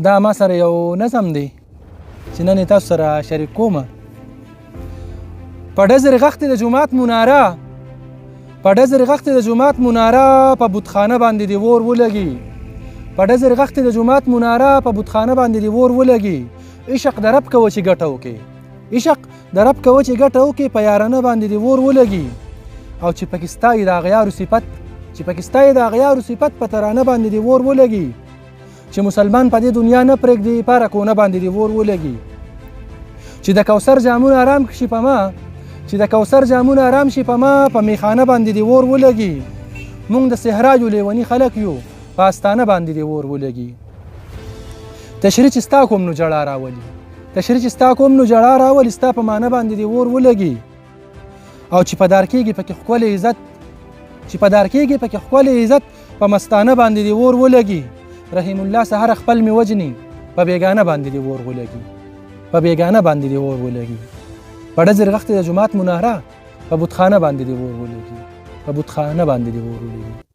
دا ما سره یو نظم دی چې نن تاسو سره شریک کوم. په ډزر غختې د جومات مناره، په ډزر غختې د جومات مناره په بتخانه باندې دی ور ولګي، په ډزر غختې د جومات مناره په بتخانه باندې دی ور ولګي. عشق د رب کوه چې ګټه وکړي، عشق د رب کوه چې ګټه وکړي، په یارانه باندې دی ور ولګي. او چې پکې ستایي د اغیارو صفت، چې پکې ستایي د اغیارو صفت په ترانه باندې دی ور ولګي. چې مسلمان په دې دنیا نه پرېږدي په رکونه باندې دی ور ولګي. چې د کوثر جامونه آرام شي په ما، چې د کوثر جامونه آرام شي په ما، په میخانه باندې دی ور ولګي. موږ د صحرا یو لیوني خلک یو، په آستانه باندې دی ور ولګي. تشریح چې ستا کوم نو جړا راولي، تشریح چې ستا کوم نو جړا راولي، ستا په معنی باندې دی ور ولګي. او چې په دار کېږي پکې ښکلی عزت، چې په دار کېږي پکې ښکلی عزت، په مستانه باندې دی ور ولګي. رحیم الله سهار خپل مې وجني، په بیګانه باندې دی ور ولګي، په بیګانه باندې دی ور ولګي. په ډزر غختې د جومات مناره په بتخانه باندې دی ور ولګي، په بتخانه باندې دی ور ولګي.